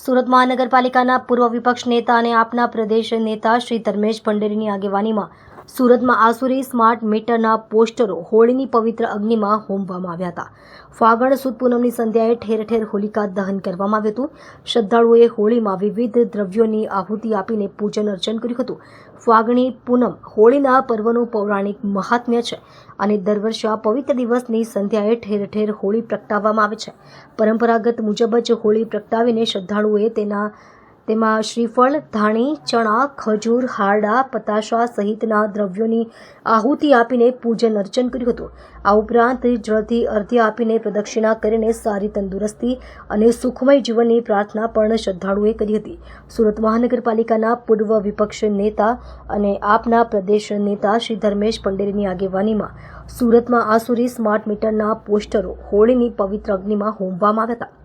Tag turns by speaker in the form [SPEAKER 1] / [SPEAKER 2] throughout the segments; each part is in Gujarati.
[SPEAKER 1] સુરત મહાનગરપાલિકાના પૂર્વ વિપક્ષ નેતા અને આપના પ્રદેશ નેતા શ્રી ધર્મેશ ભંડેરીની આગેવાનીમાં સુરતમાં આસુરી સ્માર્ટ મીટરના પોસ્ટરો હોળીની પવિત્ર અગ્નિમાં હોમવામાં આવ્યા હતા. ફાગણ સુદ પૂનમની સંધ્યાએ ઠેર ઠેર હોલિકા દહન કરવામાં આવ્યું હતું. શ્રદ્ધાળુઓએ હોળીમાં વિવિધ દ્રવ્યોની આહુતિ આપીને પૂજન અર્ચન કર્યું હતું. ફાગણી પૂનમ હોળીના પર્વનું પૌરાણિક મહાત્મ્ય છે અને દર વર્ષે આ પવિત્ર દિવસની સંધ્યાએ ઠેર ઠેર હોળી પ્રગટાવવામાં આવે છે. પરંપરાગત મુજબ જ હોળી પ્રગટાવીને શ્રદ્ધાળુઓએ તેમાં શ્રીફળ, ધાણી, ચણા, ખજૂર, હારડા, પતાશા સહિતના દ્રવ્યોની આહુતિ આપીને પૂજન અર્ચન કર્યું હતું. આ ઉપરાંત જળથી અર્ધ્ય આપીને પ્રદક્ષિણા કરીને સારી તંદુરસ્તી અને સુખમય જીવનની પ્રાર્થના પણ શ્રદ્ધાળુઓએ કરી હતી. સુરત મહાનગરપાલિકાના પૂર્વ વિપક્ષ નેતા અને આપના પ્રદેશ નેતા શ્રી ધર્મેશ ભંડેરીની આગેવાનીમાં સુરતમાં આસુરી સ્માર્ટ મીટરના પોસ્ટરો હોળીની પવિત્ર અગ્નિમાં હોમવામાં આવ્યા હતા.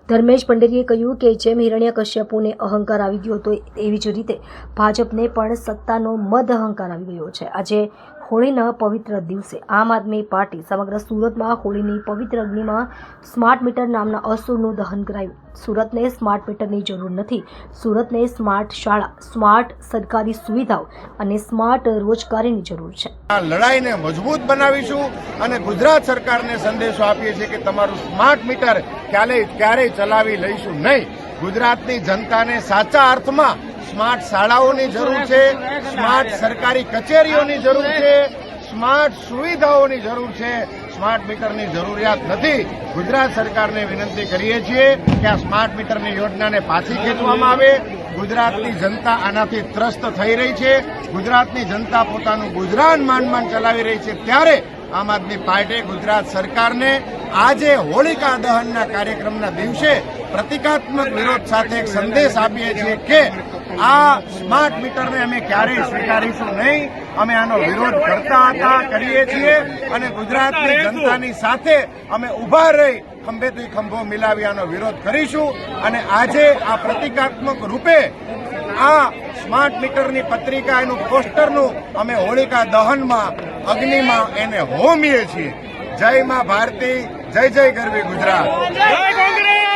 [SPEAKER 1] ધર્મેશ ભંડેરીએ કહ્યું કે જેમ હિરણ્યકશ્યપુને અહંકાર આવી ગયો હતો એવી જ રીતે ભાજપને પણ સત્તાનો મદ અહંકાર આવી ગયો છે. આજે હોળીના પવિત્ર દિવસે આમ આદમી પાર્ટી સમગ્ર સુરતમાં હોળીની પવિત્ર અગ્નિમાં સ્માર્ટ મીટર નામના અસુરનું દહન કરાયું. સુરતને સ્માર્ટ મીટરની જરૂર નથી. સુરતને સ્માર્ટ શાળા, સ્માર્ટ સરકારી સુવિધાઓ અને સ્માર્ટ રોજગારીની જરૂર છે.
[SPEAKER 2] આ લડાઈને મજબૂત બનાવીશું અને ગુજરાત સરકારને સંદેશો આપીએ છીએ કે તમારું સ્માર્ટ મીટર ક્યારેય ચલાવી લઈશું નહીં. ગુજરાતની જનતાને સાચા અર્થમાં સ્માર્ટ શાળાઓની જરૂર છે, સ્માર્ટ સરકારી કચેરીઓની જરૂર છે, સ્માર્ટ સુવિધાઓની જરૂર છે. સ્માર્ટ મીટરની જરૂરિયાત નથી. ગુજરાત સરકારને વિનંતી કરીએ છીએ કે આ સ્માર્ટ મીટરની યોજનાને પાછી ખેંચવામાં આવે. ગુજરાતની જનતા આનાથી ત્રસ્ત થઈ રહી છે. ગુજરાતની જનતા પોતાનું ગુજરાન માંડ ચલાવી રહી છે. ત્યારે આમ આદમી પાર્ટી ગુજરાત સરકારને આજે હોલિકા દહનના કાર્યક્રમના દિવસે પ્રતિકાત્મક વિરોધ સાથે એક સંદેશ આપીએ છીએ કે આ સ્માર્ટ મીટરને અમે ક્યારેય સ્વીકારીશું નહીં. અમે આનો વિરોધ કરતા હતા, કરીએ છીએ અને ગુજરાતની જનતાની સાથે અમે ઉભા રહી ખંભેથી ખંભો મિલાવી આનો વિરોધ કરીશું. અને આજે આ પ્રતિકાત્મક રૂપે આ સ્માર્ટ મીટરની પત્રિકા એનું પોસ્ટરનું અમે હોલિકા દહનમાં અગ્નિમાં એને હોમીએ છીએ. જય માં ભારતી, જય જય ગરવી ગુજરાત.
[SPEAKER 3] જય કોંગ્રેસ.